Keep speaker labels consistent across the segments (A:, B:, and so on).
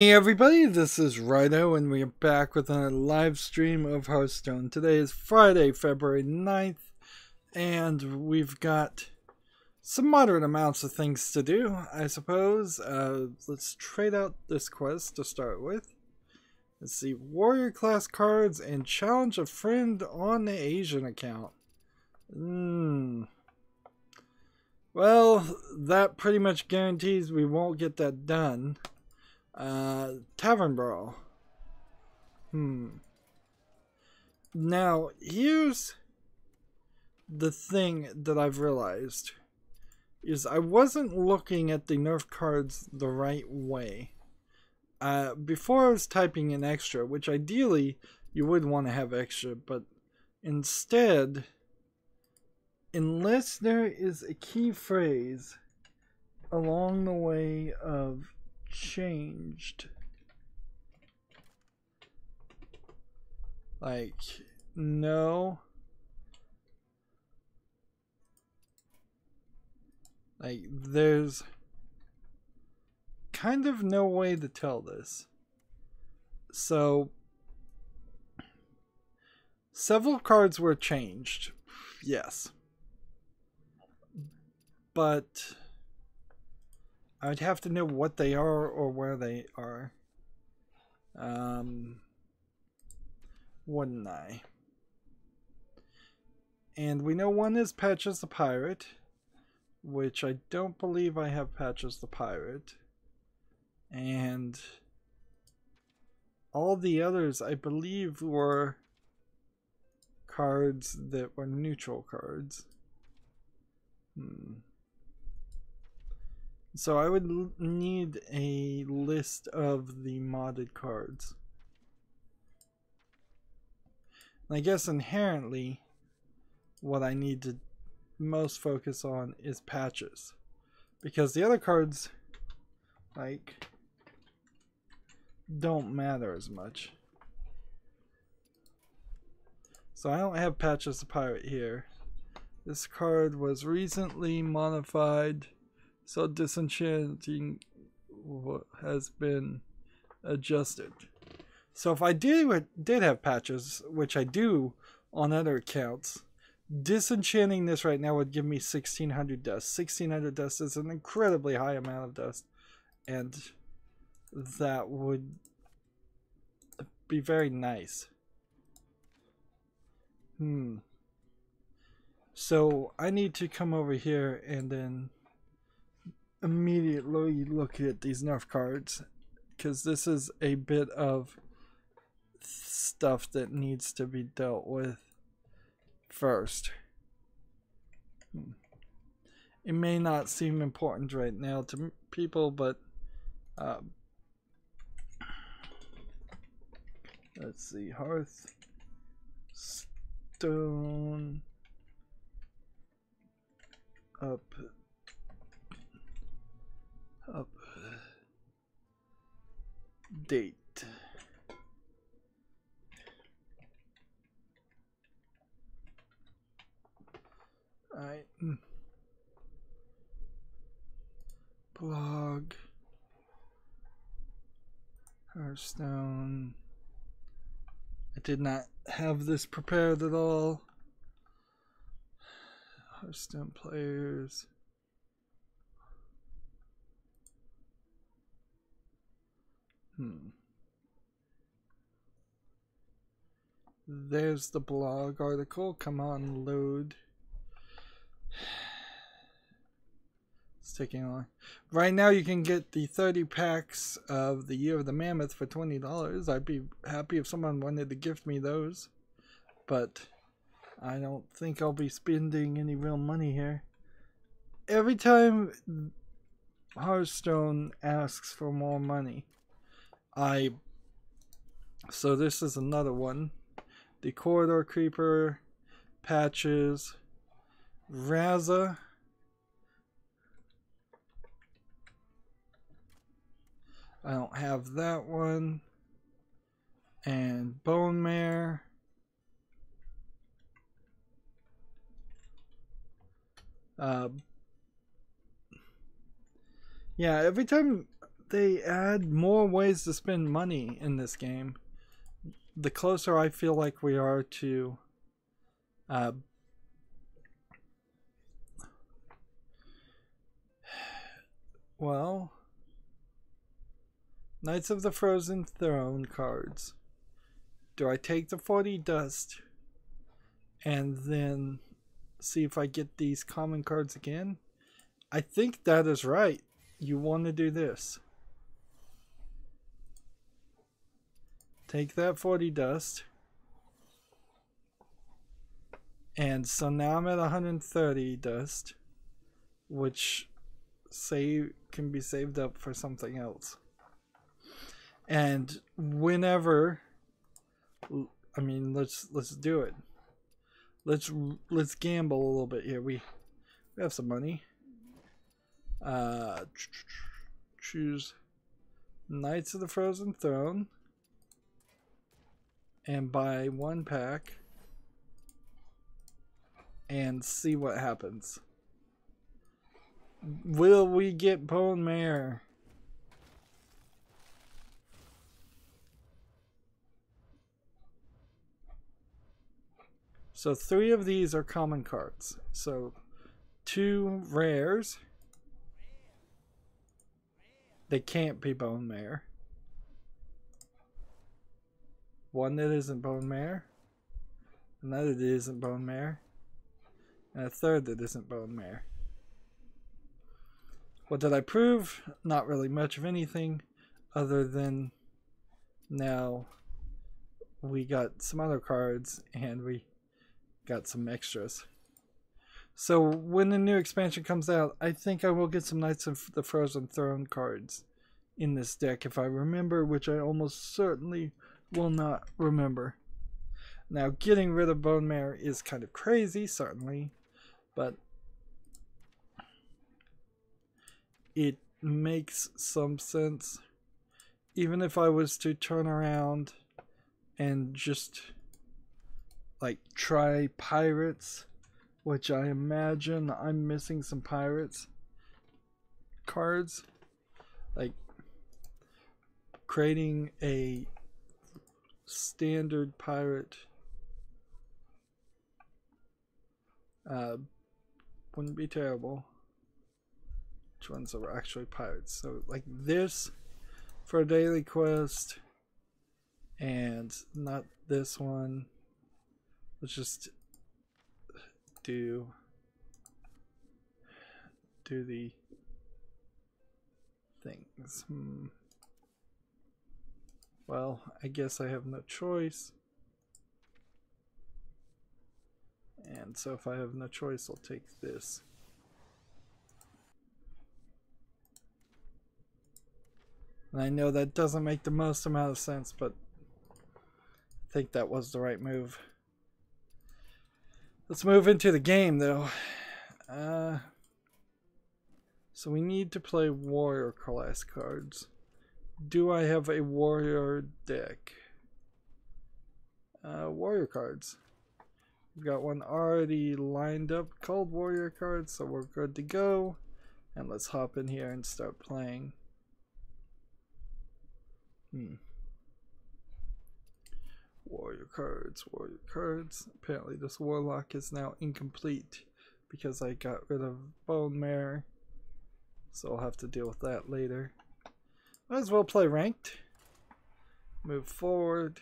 A: Hey everybody, this is Rydo and we are back with a live stream of Hearthstone. Today is Friday, February 9th, and we've got some moderate amounts of things to do, I suppose. Let's trade out this quest to start with. Let's see, warrior class cards and challenge a friend on the Asian account. Well, that pretty much guarantees we won't get that done. Tavern Brawl. Now, here's the thing that I've realized is I wasn't looking at the nerf cards the right way. Before I was typing in extra, which ideally you would want to have extra, but instead, unless there is a key phrase along the way of changed, like no, like there's kind of no way to tell this. So several cards were changed, yes, but I'd have to know what they are or where they are. Wouldn't I? And we know one is Patches the Pirate, which I don't believe I have Patches the Pirate. And all the others, I believe, were cards that were neutral cards. So I would need a list of the modded cards. I guess inherently what I need to most focus on is patches, because the other cards like don't matter as much. So I don't have Patches the Pirate here. This card was recently modified, so disenchanting has been adjusted. So if I did have patches, which I do on other accounts, disenchanting this right now would give me 1600 dust. 1600 dust is an incredibly high amount of dust, and that would be very nice. So I need to come over here and then immediately look at these nerf cards, because this is a bit of stuff that needs to be dealt with first. It may not seem important right now to people, but let's see, Hearthstone update. Alright. Blog. Hearthstone. I did not have this prepared at all. Hearthstone players. There's the blog article. Come on, load. It's taking long. Right now you can get the 30 packs of the Year of the Mammoth for $20. I'd be happy if someone wanted to gift me those, but I don't think I'll be spending any real money here. Every time Hearthstone asks for more money, so this is another one. The Corridor Creeper, Patches, Raza, I don't have that one, and Bone Mare, yeah, every time they add more ways to spend money in this game. The closer I feel like we are to well, Knights of the Frozen Throne cards. Do I take the 40 dust and then see if I get these common cards again? I think that is right. You want to do this. Take that 40 dust. And so now I'm at 130 dust, which can be saved up for something else. And whenever, I mean, let's do it. Let's gamble a little bit here. We have some money. Choose Knights of the Frozen Throne and buy one pack and see what happens. Will we get Bone Mare? So 3 of these are common cards. So 2 rares. They can't be Bone Mare. 1 that isn't Bone Mare. Another that isn't Bone Mare. And a 3rd that isn't Bone Mare. What did I prove? Not really much of anything, other than now we got some other cards and we got some extras. So when the new expansion comes out, I think I will get some Knights of the Frozen Throne cards in this deck if I remember, which I almost certainly will not remember. Now, getting rid of Bone Mare is kind of crazy, certainly, but it makes some sense. Even if I was to turn around and just like try pirates, which I imagine I'm missing some pirates cards, like creating a standard pirate wouldn't be terrible. Which ones are actually pirates? So like this for a daily quest, and not this one. Let's just do the things. Well, I guess I have no choice. And so if I have no choice, I'll take this. And I know that doesn't make the most amount of sense, but I think that was the right move. Let's move into the game, though. So we need to play warrior class cards. Do I have a warrior deck? Warrior cards. We've got one already lined up called warrior cards, so we're good to go. And let's hop in here and start playing. Warrior cards, warrior cards. Apparently this warlock is now incomplete because I got rid of Bone Mare. So I'll have to deal with that later. Might as well play ranked. Move forward.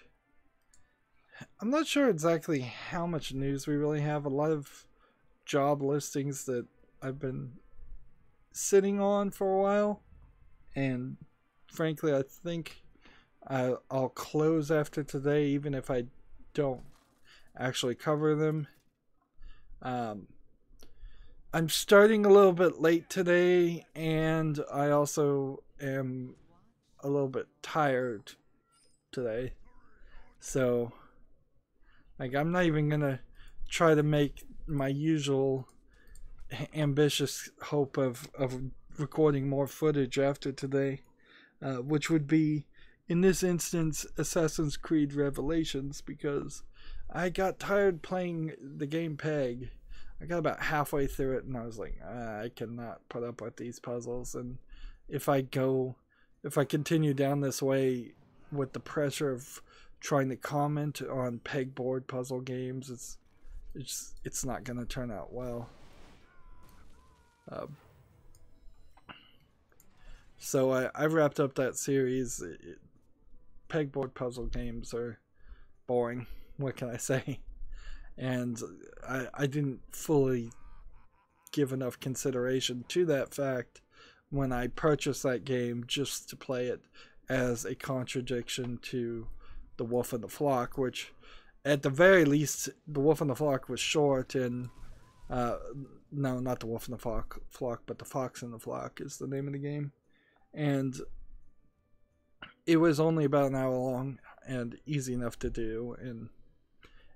A: I'm not sure exactly how much news we really have. A lot of job listings that I've been sitting on for a while. And frankly, I think I'll close after today, even if I don't actually cover them. I'm starting a little bit late today, and I also am a little bit tired today. So, like, I'm not even gonna try to make my usual ambitious hope of recording more footage after today, which would be, in this instance, Assassin's Creed Revelations, because I got tired playing the game Peg. I got about halfway through it and I was like, I cannot put up with these puzzles, and if I if I continue down this way with the pressure of trying to comment on pegboard puzzle games, it's not going to turn out well. So I wrapped up that series. Pegboard puzzle games are boring. What can I say? And I didn't fully give enough consideration to that fact when I purchased that game just to play it as a contradiction to The Wolf and the Flock, which at the very least The Wolf and the Flock was short, and no, not The Wolf and the Flock, but The Fox and the Flock is the name of the game, and it was only about an hour long and easy enough to do, and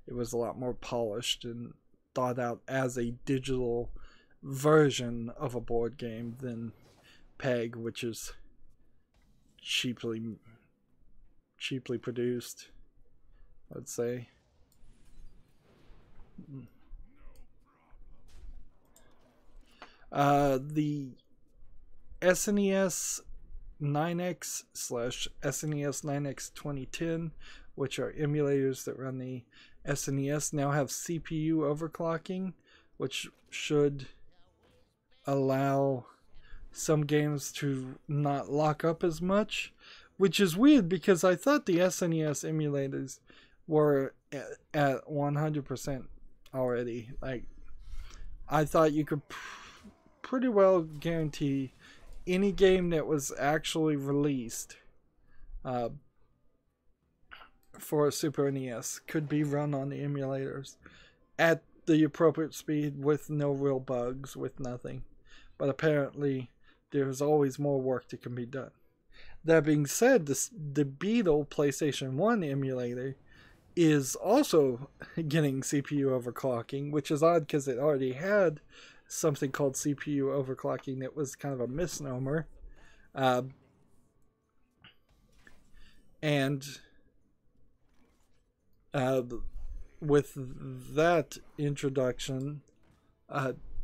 A: it was a lot more polished and thought out as a digital version of a board game than Peg, which is cheaply produced, I'd say. The SNES 9X / SNES 9X 2010, which are emulators that run the SNES, now have CPU overclocking, which should allow some games to not lock up as much, which is weird because I thought the SNES emulators were at 100% already. Like, I thought you could pretty well guarantee any game that was actually released for a Super NES could be run on the emulators at the appropriate speed with no real bugs, with nothing. But apparently there's always more work that can be done. That being said, the Beetle PlayStation 1 emulator is also getting CPU overclocking, which is odd because it already had something called CPU overclocking that was kind of a misnomer. And with that introduction,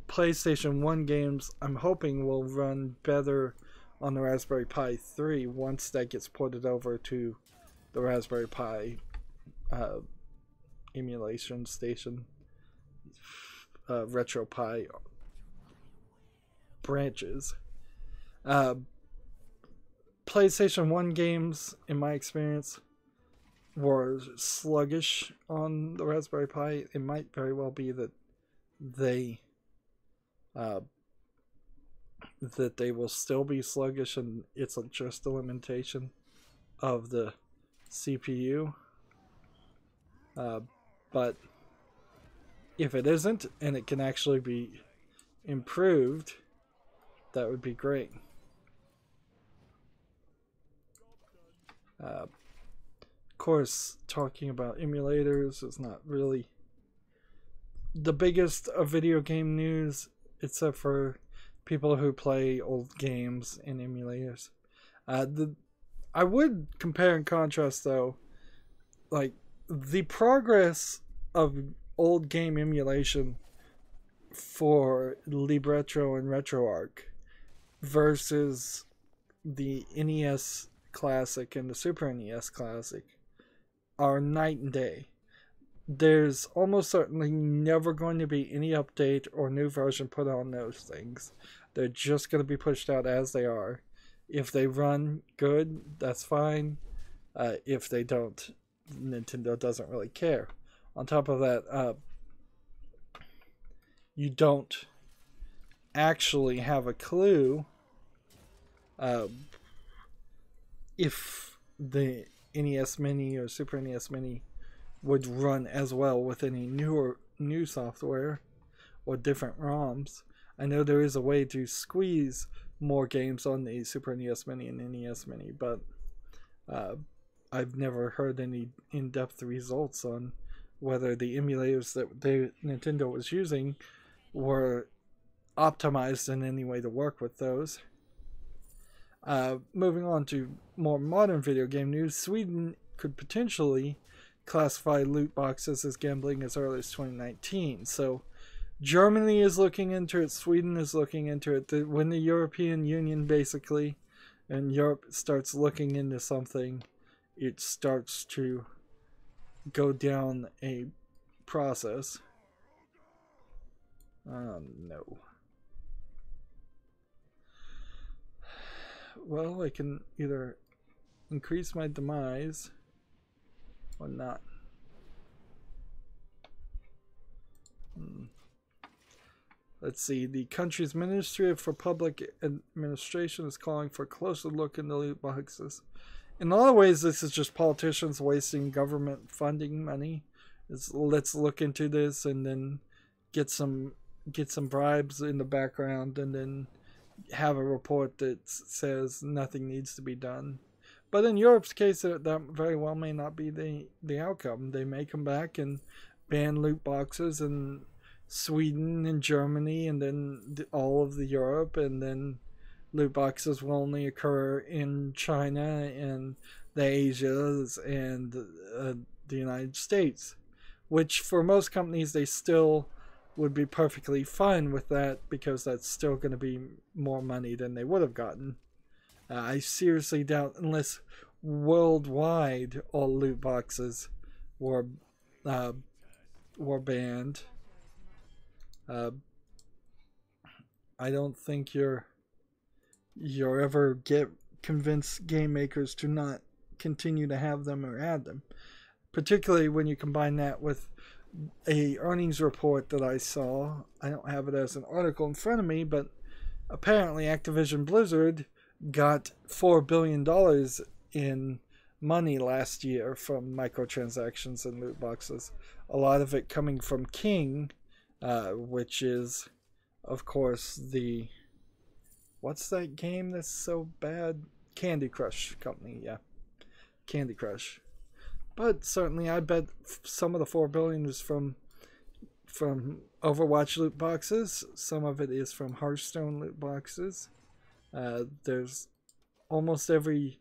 A: PlayStation 1 games, I'm hoping, will run better on the Raspberry Pi 3 once that gets ported over to the Raspberry Pi emulation station, RetroPie branches. PlayStation 1 games, in my experience, were sluggish on the Raspberry Pi. It might very well be that they will still be sluggish and it's just a limitation of the CPU. But if it isn't and it can actually be improved, that would be great. Of course, talking about emulators is not really the biggest of video game news, except for people who play old games in emulators. I would compare and contrast, though, like the progress of old game emulation for Libretto and RetroArch versus the NES Classic and the Super NES Classic are night and day. There's almost certainly never going to be any update or new version put on those things. They're just going to be pushed out as they are. If they run good, that's fine. If they don't, Nintendo doesn't really care. On top of that, you don't actually have a clue if the NES Mini or Super NES Mini would run as well with any new software or different ROMs. I know there is a way to squeeze more games on the Super NES Mini and NES Mini, but I've never heard any in-depth results on whether the emulators that Nintendo was using were optimized in any way to work with those. Moving on to more modern video game news, Sweden could potentially classify loot boxes as gambling as early as 2019. So Germany is looking into it, Sweden is looking into it. When the European Union basically and Europe starts looking into something, it starts to go down a process. No. Well, I can either increase my demise or not. Let's see. The country's Ministry for Public Administration is calling for a closer look into loot boxes. In a lot of ways, this is just politicians wasting government funding money. Let's look into this and then get some bribes in the background, and then have a report that says nothing needs to be done. But in Europe's case, that very well may not be the outcome. They may come back and ban loot boxes in Sweden and Germany, and then all of the Europe, and then loot boxes will only occur in China and the Asias and the United States, which for most companies they still would be perfectly fine with that, because that's still going to be more money than they would have gotten. I seriously doubt, unless worldwide all loot boxes were banned, I don't think you're ever convince game makers to not continue to have them or add them, particularly when you combine that with a earnings report that I saw. I don't have it as an article in front of me, but apparently Activision Blizzard got $4 billion in money last year from microtransactions and loot boxes. A lot of it coming from King, which is, of course, the... what's that game that's so bad? Candy Crush company, yeah. Candy Crush. But certainly I bet some of the $4 billion is from Overwatch loot boxes. Some of it is from Hearthstone loot boxes. There's almost every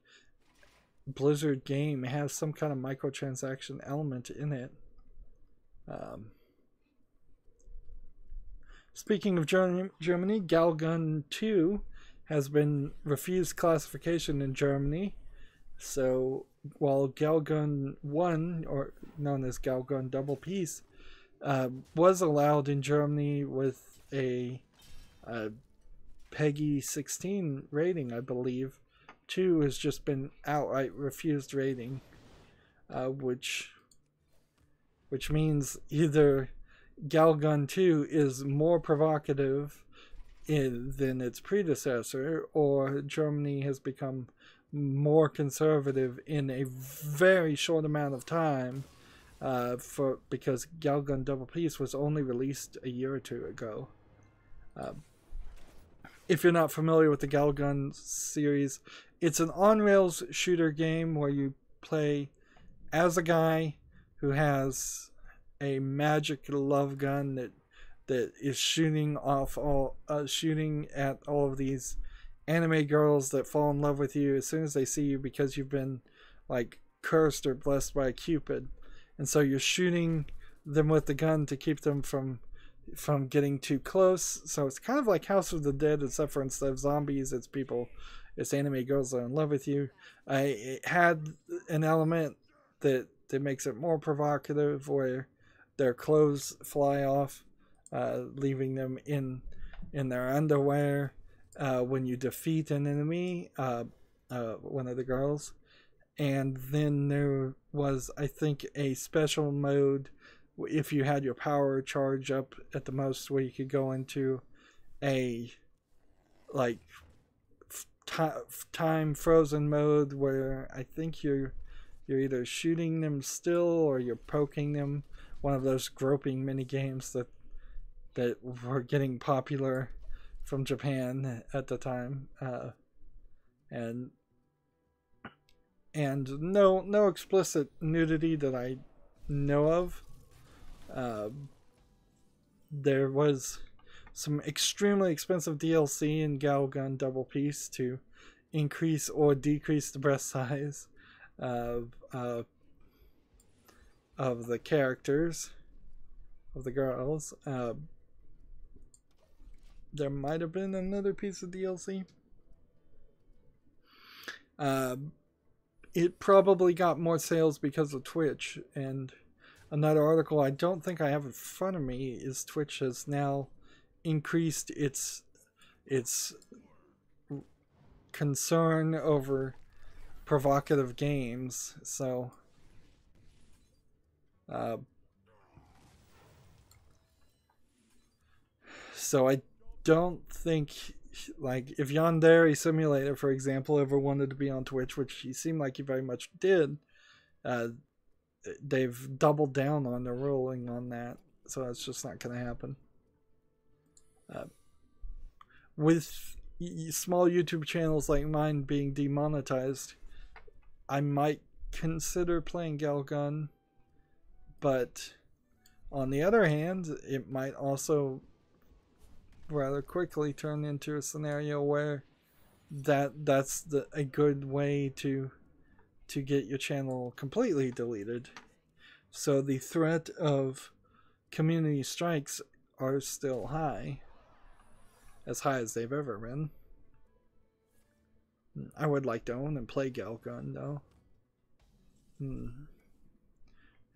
A: Blizzard game has some kind of microtransaction element in it. Speaking of Germany, Galgun 2 has been refused classification in Germany. So while Galgun 1, or known as Galgun Double Peace, was allowed in Germany with a PEGI 16 rating, I believe, 2 has just been outright refused rating, which means either Galgun 2 is more provocative than its predecessor, or Germany has become more conservative in a very short amount of time, because Galgun Double Peace was only released a year or two ago. If you're not familiar with the Galgun series, it's an on-rails shooter game where you play as a guy who has a magic love gun that is shooting at all of these anime girls that fall in love with you as soon as they see you, because you've been like cursed or blessed by Cupid, and so you're shooting them with the gun to keep them from getting too close. So it's kind of like House of the Dead, except for instead of zombies, it's anime girls that are in love with you. It had an element that makes it more provocative, where their clothes fly off, leaving them in their underwear when you defeat an enemy, one of the girls. And then there was, I think, a special mode if you had your power charge up at the most, where you could go into a like time frozen mode, where I think you're either shooting them still or you're poking them. One of those groping mini games that were getting popular from Japan at the time, and no explicit nudity that I know of. There was some extremely expensive DLC in Galgun Double Peace to increase or decrease the breast size of the characters, of the girls. There might have been another piece of DLC. Uh, it probably got more sales because of Twitch. And another article I don't think I have in front of me is Twitch has now increased its concern over provocative games. So I don't think, like, if Yandere Simulator, for example, ever wanted to be on Twitch, which he seemed like he very much did, they've doubled down on their ruling on that, so that's just not going to happen. With small YouTube channels like mine being demonetized, I might consider playing Galgun, but on the other hand, it might also rather quickly turn into a scenario where that's a good way to get your channel completely deleted. So the threat of community strikes are still high, as high as they've ever been. I would like to own and play Galgun though,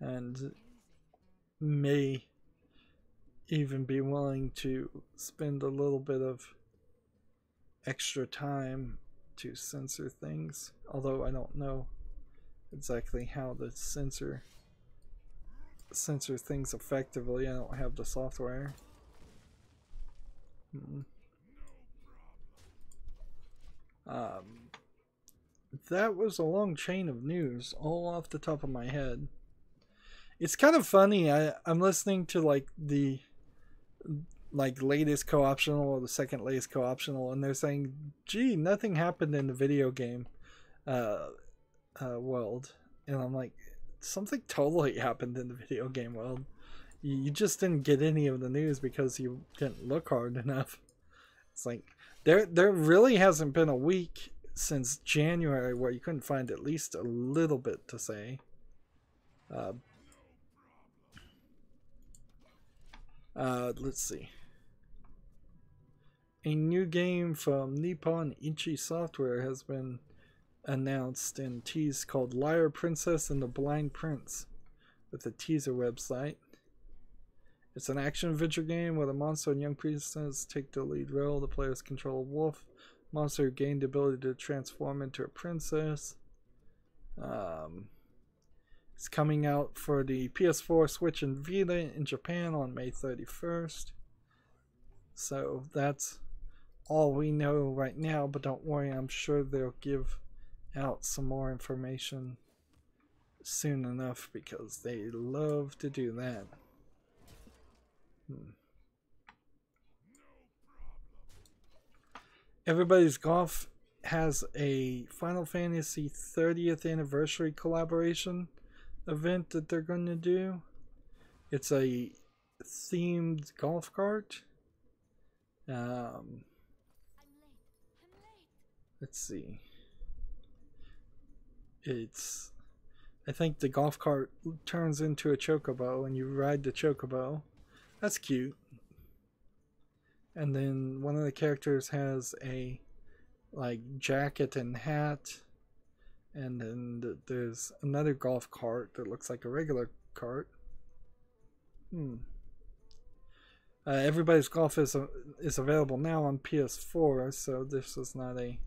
A: and may even be willing to spend a little bit of extra time to censor things, although I don't know exactly how to censor things effectively. I don't have the software. That was a long chain of news, all off the top of my head. It's kind of funny. I'm listening to like the latest co-optional or the second latest co-optional, and they're saying, gee, nothing happened in the video game world. And I'm like, something totally happened in the video game world. You just didn't get any of the news because you didn't look hard enough. It's like there really hasn't been a week since January where you couldn't find at least a little bit to say. Let's see. A new game from Nippon Ichi Software has been announced and teased, called Liar Princess and the Blind Prince, with a teaser website. It's an action-adventure game where the monster and young princess take the lead role. The players control a wolf monster who gained the ability to transform into a princess. It's coming out for the PS4, Switch, and Vita in Japan on May 31st. So that's all we know right now, but don't worry, I'm sure they'll give out some more information soon enough because they love to do that. Everybody's Golf has a Final Fantasy 30th anniversary collaboration event that they're going to do. It's a themed golf cart. Let's see. I think the golf cart turns into a chocobo and you ride the chocobo. That's cute. And then one of the characters has a jacket and hat. And then there's another golf cart that looks like a regular cart. Everybody's Golf is available now on PS4, so this is not a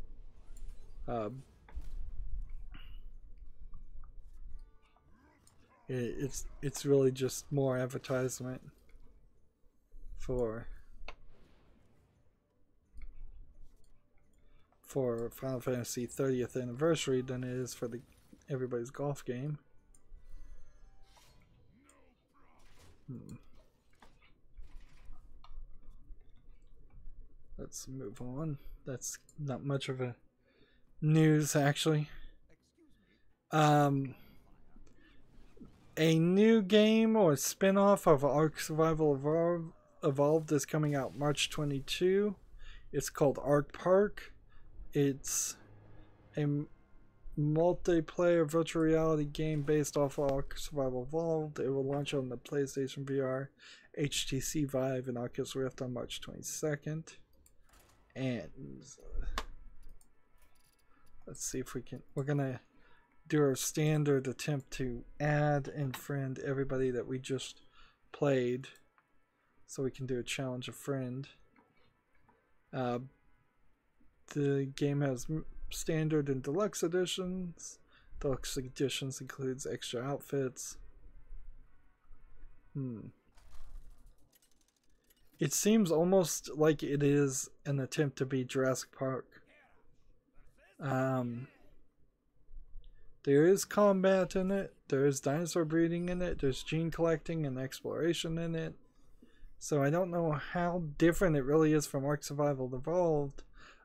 A: it's really just more advertisement for Final Fantasy 30th anniversary than it is for the Everybody's Golf game. Let's move on. That's not much of a news, actually. A new game or spin-off of Ark Survival Evolved is coming out March 22. It's called Ark Park. It's a multiplayer virtual reality game based off of Ark Survival Evolved. It will launch on the PlayStation VR, HTC Vive, and Oculus Rift on March 22nd. And Let's see if we can. We're gonna do our standard attempt to add and friend everybody that we just played, so we can do a challenge a friend. The game has standard and deluxe editions. Deluxe editions includes extra outfits. It seems almost like it is an attempt to be Jurassic Park. There is combat in it. There is dinosaur breeding in it. There's gene collecting and exploration in it. So I don't know how different it really is from Ark Survival Evolved,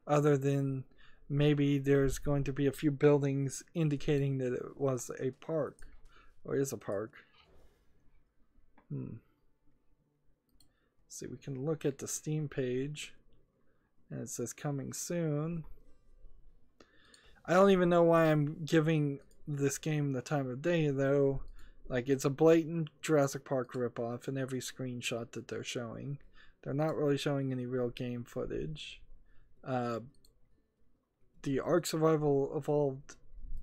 A: other than maybe there's going to be a few buildings indicating that it was a park, or is a park. See, we can look at the Steam page, and it says coming soon. I don't even know why I'm giving this game the time of day, though. Like, it's a blatant Jurassic Park ripoff in every screenshot that they're showing. They're not really showing any real game footage. The Ark Survival Evolved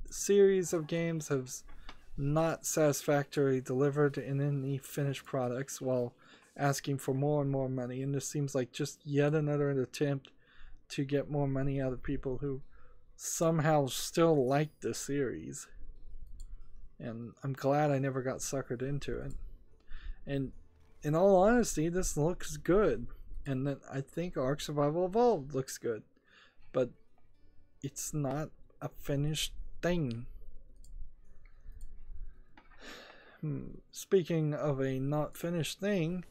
A: series of games have not satisfactorily delivered in any finished products, while asking for more and more money. And this seems like just yet another attempt to get more money out of people who somehow still like the series. And I'm glad I never got suckered into it. And in all honesty, this looks good. And then I think Ark Survival Evolved looks good. But it's not a finished thing. Speaking of a not finished thing,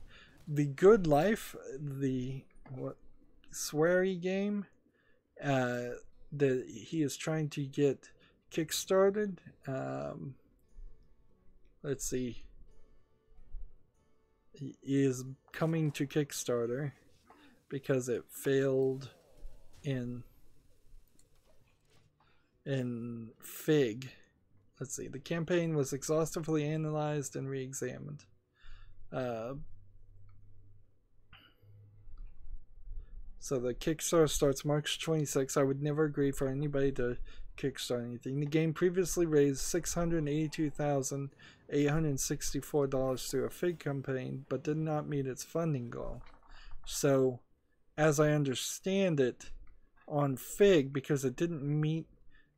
A: the Good Life, the sweary game that he is trying to get kickstarted. Let's see. He is coming to Kickstarter because it failed in Fig. Let's see. The campaign was exhaustively analyzed and re-examined. So the Kickstarter starts March 26th. I would never agree for anybody to kickstart anything. The game previously raised $682,864 through a Fig campaign, but did not meet its funding goal. So, as I understand it, on Fig, because it didn't meet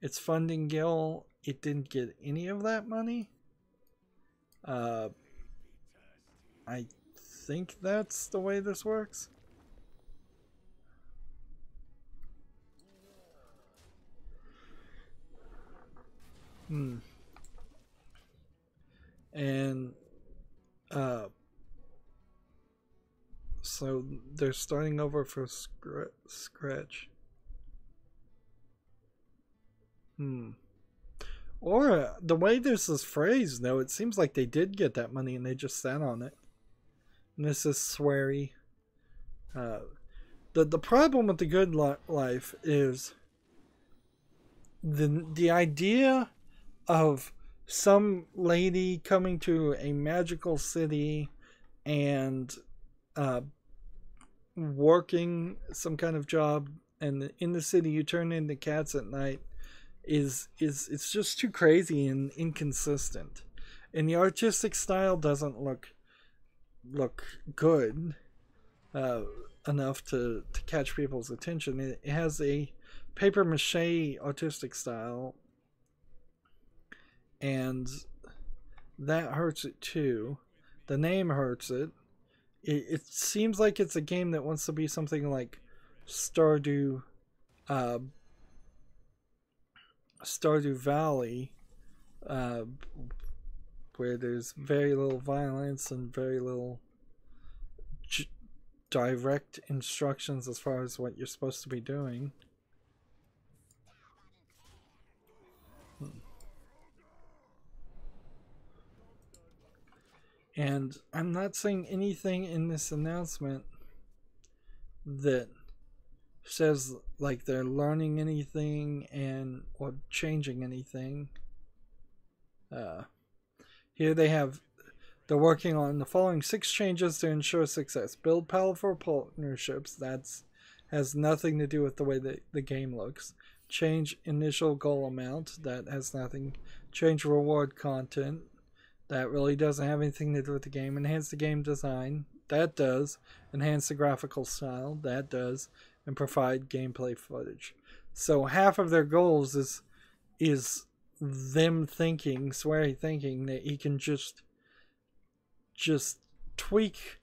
A: its funding goal, it didn't get any of that money. I think that's the way this works. And so they're starting over for scratch. Or the way this is phrased, though, it seems like they did get that money and they just sat on it. And this is sweary. The problem with the Good Life is the idea of some lady coming to a magical city and working some kind of job, and in the city you turn into cats at night is it's just too crazy and inconsistent. And the artistic style doesn't look good enough to catch people's attention. It has a paper mache artistic style, and that hurts it too. The name hurts it. It seems like it's a game that wants to be something like Stardew Valley, where there's very little violence and very little direct instructions as far as what you're supposed to be doing. And I'm not saying anything in this announcement that says like they're learning anything or changing anything. Here they're working on the following 6 changes to ensure success. Build powerful partnerships. Has nothing to do with the way that the game looks. change initial goal amount. That has nothing. Change reward content. That really doesn't have anything to do with the game. Enhance the game design. That does. Enhance the graphical style. That does. And provide gameplay footage. So half of their goals is them thinking, Swery thinking that he can just tweak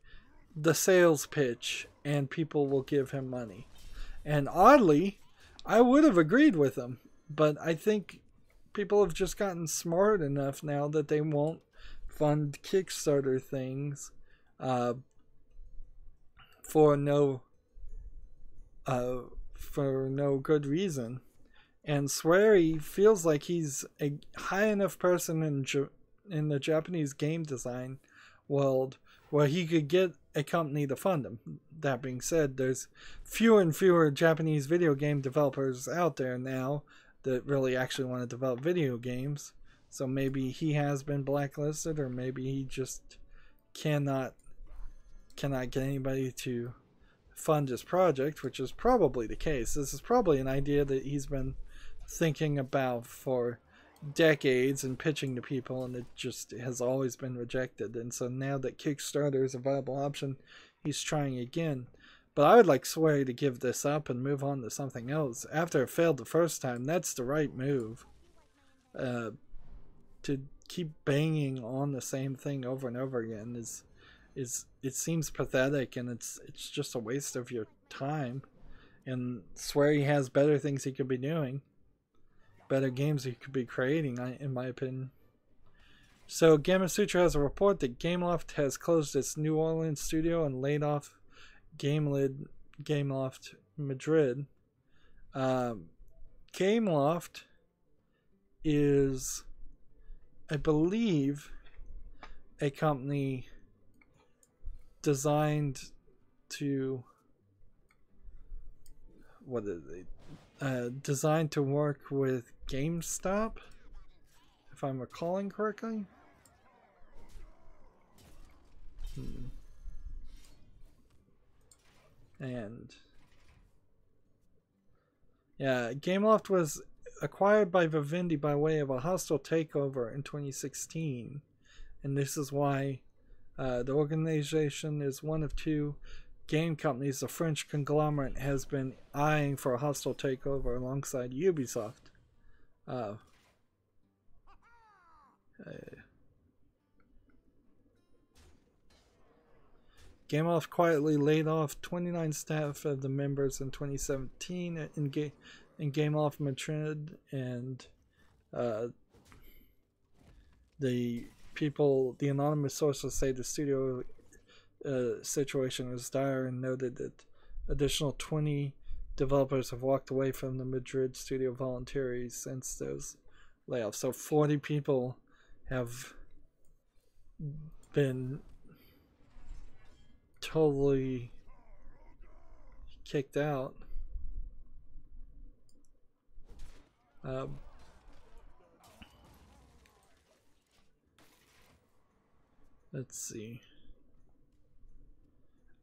A: the sales pitch and people will give him money. And oddly, I would have agreed with him, but I think people have just gotten smart enough now that they won't fund Kickstarter things for no good reason. And Swery feels like he's a high enough person in the Japanese game design world where he could get a company to fund him. That being said, there's fewer and fewer Japanese video game developers out there now that really actually want to develop video games. So maybe he has been blacklisted, or maybe he just cannot get anybody to fund his project, which is probably the case. This is probably an idea that he's been thinking about for decades and pitching to people, and it just has always been rejected. And so now that Kickstarter is a viable option, he's trying again. But I would like Swery to give this up and move on to something else. After it failed the first time, that's the right move. To keep banging on the same thing over and over again is it seems pathetic, and it's just a waste of your time. And Swery has better things he could be doing. Better games he could be creating, in my opinion. So Gamasutra has a report that Gameloft has closed its New Orleans studio and laid off Gameloft Madrid. Gameloft is, I believe, a company designed to designed to work with GameStop, if I'm recalling correctly. And yeah, Gameloft was acquired by Vivendi by way of a hostile takeover in 2016, and this is why the organization is one of two game companies the French conglomerate has been eyeing for a hostile takeover alongside Ubisoft. Gameloft quietly laid off 29 staff of the members in 2017 in Gameloft Madrid, and the anonymous sources say the studio situation was dire, and noted that additional 20 developers have walked away from the Madrid studio voluntarily since those layoffs. So 40 people have been totally kicked out. Let's see.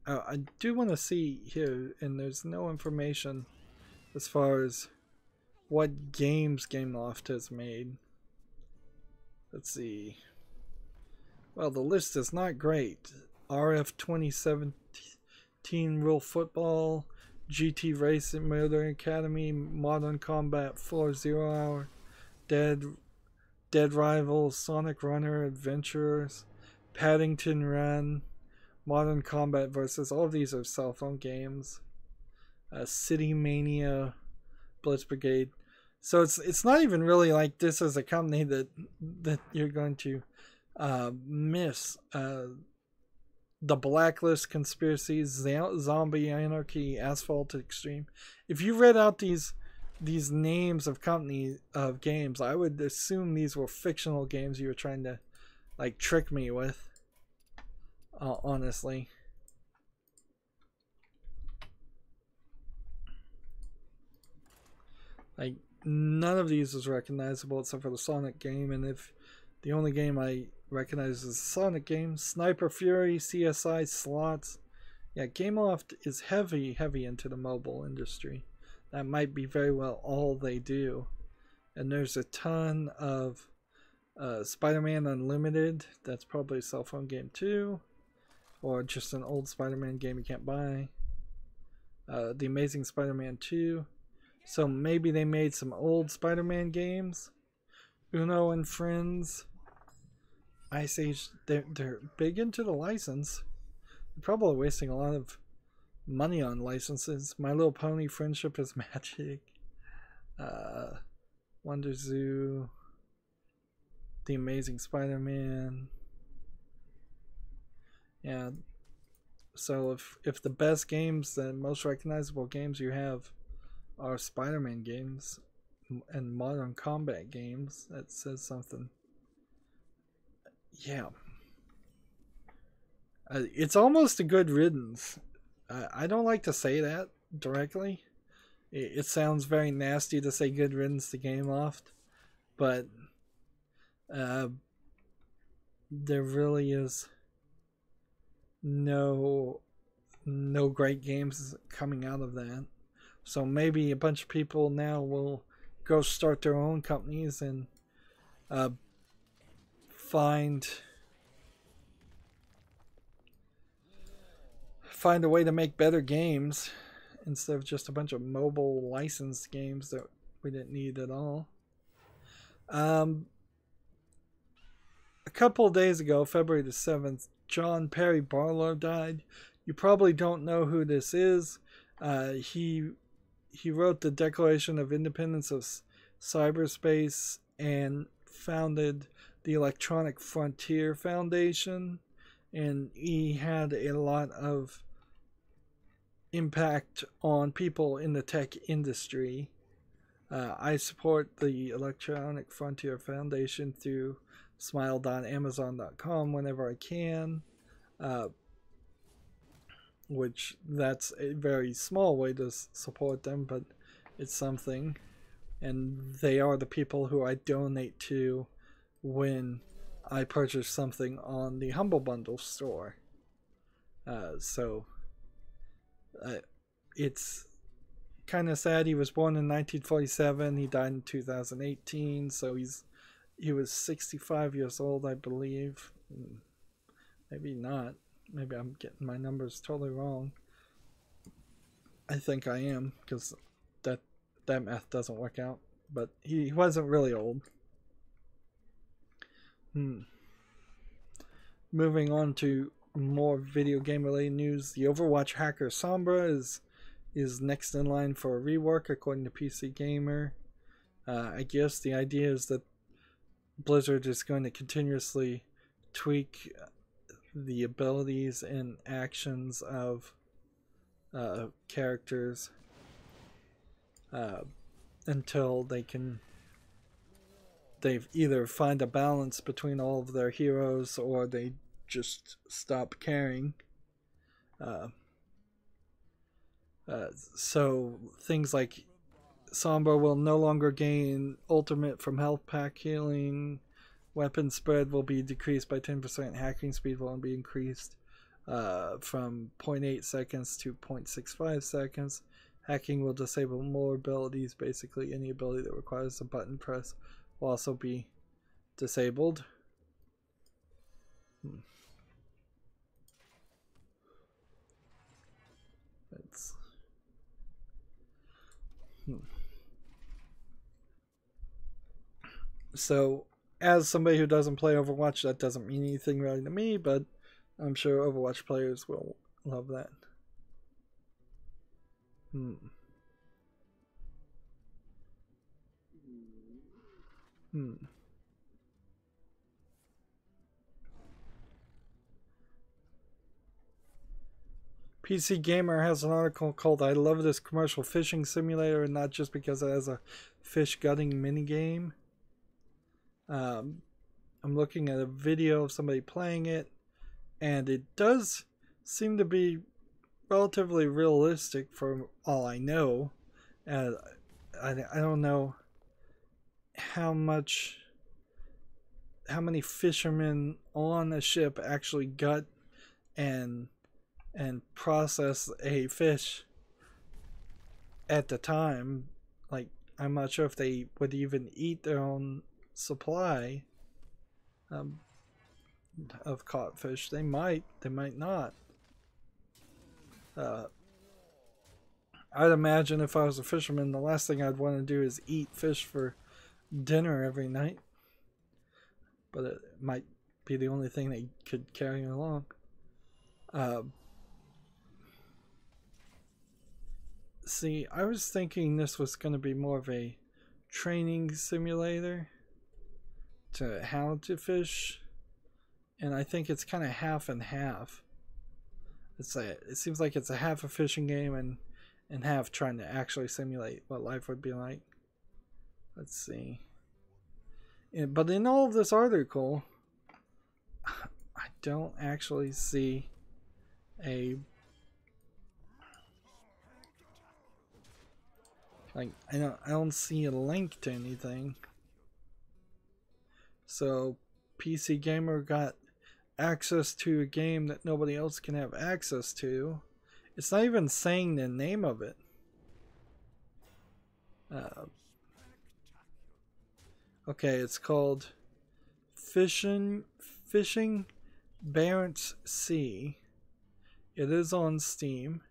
A: I do want to see here, and there's no information as far as what games Gameloft has made. Let's see. Well, the list is not great. RF 2017 Real Football, GT Racing Motor Academy, Modern Combat 4 Zero Hour, Dead Rivals, Sonic Runner Adventures, Paddington Run, Modern Combat Versus. All of these are cell phone games. City Mania, Blitz Brigade. So it's not even really like this is a company that you're going to miss. The Blacklist, Conspiracies, Zombie Anarchy, Asphalt Extreme. If you read out these names of games, I would assume these were fictional games you were trying to like trick me with. Honestly. Like, none of these is recognizable except for the Sonic game, and if the only game I recognize is the Sonic game, Sniper Fury, CSI, Slots. Yeah, Gameloft is heavy into the mobile industry. That might be very well all they do. And there's a ton of Spider-Man Unlimited. That's probably a cell phone game too, or just an old Spider-Man game you can't buy. The Amazing Spider-Man 2. So maybe they made some old Spider-Man games. Uno and Friends. Ice Age. They're big into the license. They're probably wasting a lot of money on licenses. My Little Pony Friendship is Magic. Wonder Zoo. The Amazing Spider-Man. Yeah. So if the best games, the most recognizable games you have are Spider-Man games and modern combat games, that says something. Yeah. It's almost a good riddance. I don't like to say that directly. It sounds very nasty to say good riddance to Gameloft, but there really is no great games coming out of that. So maybe a bunch of people now will go start their own companies and find a way to make better games instead of just a bunch of mobile licensed games that we didn't need at all. A couple of days ago, February the 7th, John Perry Barlow died. You probably don't know who this is. He wrote the Declaration of Independence of Cyberspace and founded the Electronic Frontier Foundation, and he had a lot of impact on people in the tech industry. I support the Electronic Frontier Foundation through smile.amazon.com whenever I can, which that's a very small way to support them, but it's something. And they are the people who I donate to when I purchase something on the Humble Bundle store. So it's kind of sad. He was born in 1947. He died in 2018. So he was 65 years old, I believe. Maybe not. Maybe I'm getting my numbers totally wrong. I think I am, because that math doesn't work out. But he wasn't really old. Moving on to more video game related news. The Overwatch hacker Sombra is next in line for a rework, according to PC Gamer. I guess the idea is that Blizzard is going to continuously tweak the abilities and actions of characters until they've either find a balance between all of their heroes, or they just stop caring. So things like Sombra will no longer gain ultimate from health pack healing. Weapon spread will be decreased by 10%. Hacking speed will be increased from 0.8 seconds to 0.65 seconds. Hacking will disable more abilities. Basically, any ability that requires a button press will also be disabled. So, as somebody who doesn't play Overwatch, that doesn't mean anything really to me, but I'm sure Overwatch players will love that. PC Gamer has an article called "I love this commercial fishing simulator, and not just because it has a fish gutting minigame." I'm looking at a video of somebody playing it, and it does seem to be relatively realistic for all I know. I don't know how many fishermen on a ship actually gut and process a fish at the time, like, I'm not sure if they would even eat their own supply of caught fish. They might not. I'd imagine if I was a fisherman, the last thing I'd want to do is eat fish for dinner every night. But it might be the only thing they could carry along. See, I was thinking this was going to be more of a training simulator to how to fish, and I think it's kind of half and half. It seems like it's a half a fishing game and half trying to actually simulate what life would be like. Let's see. But in all of this article, I don't actually see I don't see a link to anything. So PC Gamer got access to a game that nobody else can have access to. It's not even saying the name of it. Okay, it's called Fishing Barents Sea. It is on Steam.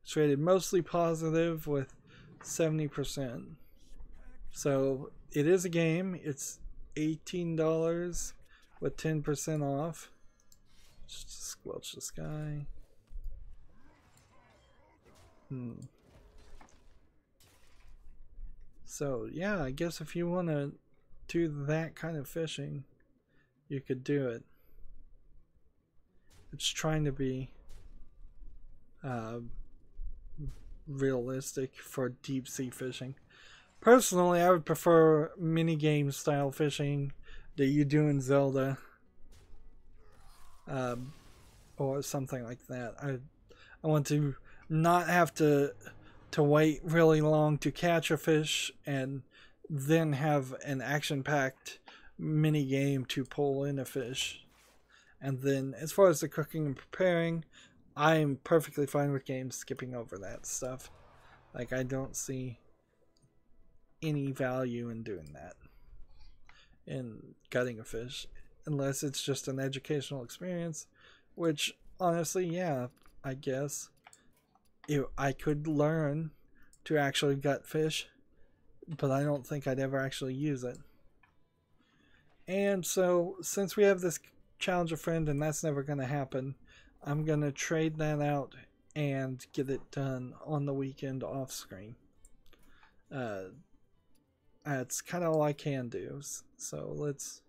A: It's rated mostly positive with 70%. So it is a game. It's $18 with 10% off. Just squelch this guy. So yeah, I guess if you want to do that kind of fishing, you could do it. It's trying to be realistic for deep sea fishing. Personally, I would prefer minigame style fishing that you do in Zelda, or something like that. I want to not have to wait really long to catch a fish and then have an action-packed mini game to pull in a fish. And then as far as the cooking and preparing, I'm perfectly fine with games skipping over that stuff. Like, I don't see any value in doing that, in gutting a fish, unless it's just an educational experience, which honestly, yeah, I guess I could learn to actually gut fish, but I don't think I'd ever actually use it. And so, since we have this challenge a friend and that's never going to happen, I'm going to trade that out and get it done on the weekend off screen. That's kind of all I can do. So let's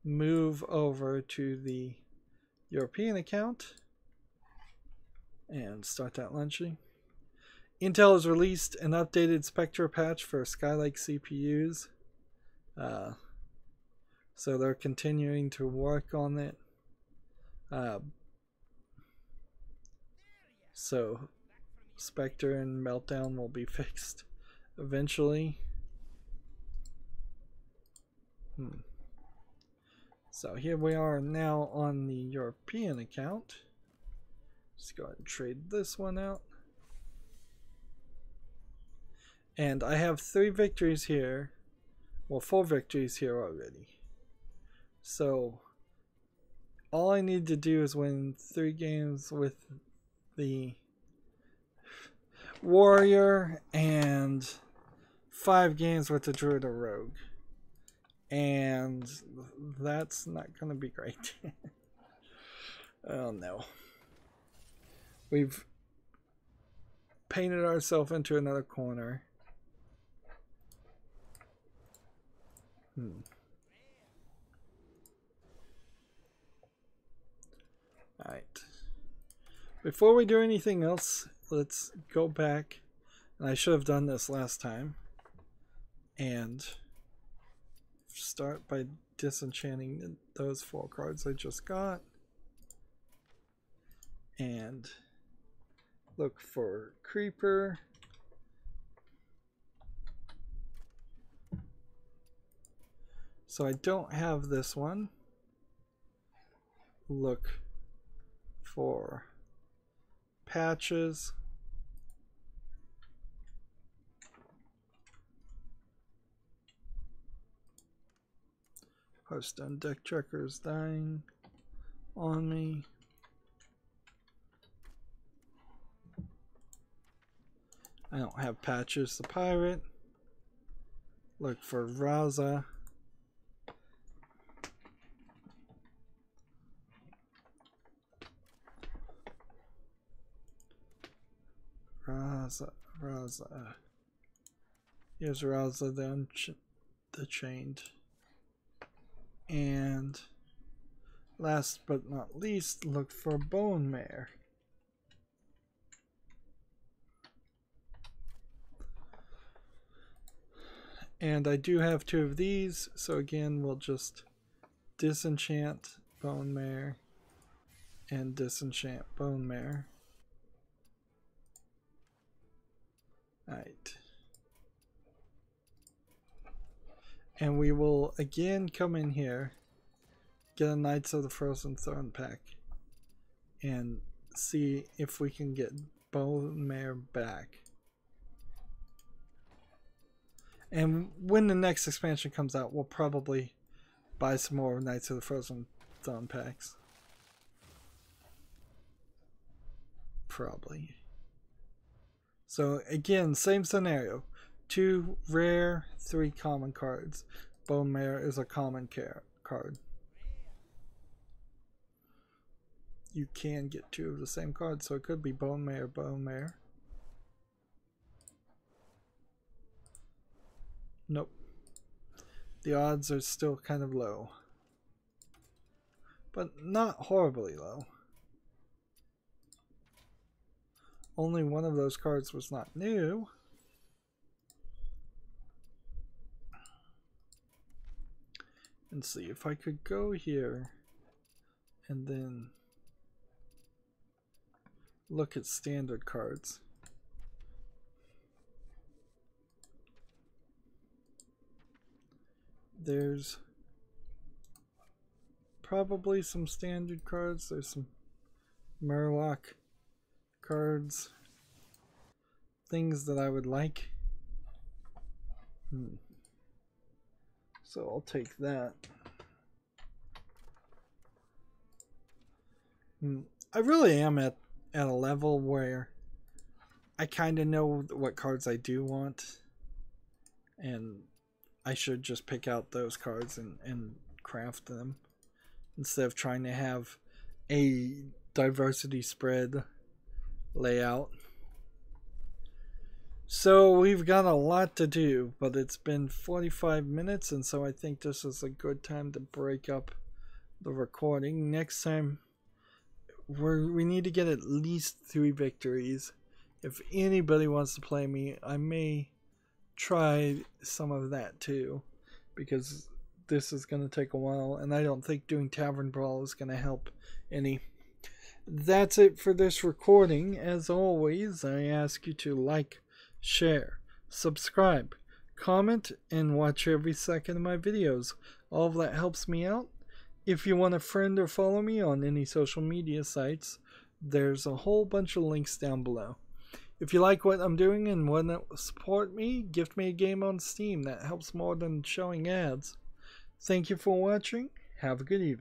A: move over to the European account and start that launching. Intel has released an updated Spectre patch for Skylake CPUs. So they're continuing to work on it. So Spectre and Meltdown will be fixed eventually. So here we are now on the European account. Just go ahead and trade this one out. And I have 3 victories here. Well, 4 victories here already. So all I need to do is win 3 games with the Warrior and 5 games with the Druid or Rogue. And that's not going to be great. Oh no. We've painted ourselves into another corner. Alright. Before we do anything else, let's go back. And I should have done this last time. And start by disenchanting those 4 cards I just got. And look for Creeper. So I don't have this one. Look for Patches. Hearthstone deck tracker is dying on me. I don't have Patches the Pirate. Look for Raza. Raza. Here's Raza the Chained. And last but not least, look for Bone Mare. And I do have 2 of these, so again we'll just disenchant Bone Mare and disenchant Bone Mare. Alright. And we will again come in here, get a Knights of the Frozen Throne pack, and see if we can get Bone Mare back. And when the next expansion comes out, we'll probably buy some more Knights of the Frozen Throne packs. Probably. So again, same scenario. 2 rare, 3 common cards. Bone Mare is a common card. You can get 2 of the same card, so it could be Bone Mare, Bone Mare. Nope. The odds are still kind of low. But not horribly low. Only one of those cards was not new. And see if I could go here and then look at standard cards. There's probably some standard cards. There's some Murloc cards, things that I would like. So I'll take that. I really am at a level where I kind of know what cards I do want, and I should just pick out those cards and craft them instead of trying to have a diversity spread layout. So we've got a lot to do, but it's been 45 minutes, and so I think this is a good time to break up the recording. Next time we need to get at least 3 victories. If anybody wants to play me, I may try some of that too, because this is going to take a while, and I don't think doing Tavern Brawl is going to help any. That's it for this recording. As always, I ask you to like, share, subscribe, comment, and watch every second of my videos. All of that helps me out. If you want to friend or follow me on any social media sites, there's a whole bunch of links down below. If you like what I'm doing and want to support me, gift me a game on Steam. That helps more than showing ads. Thank you for watching. Have a good evening.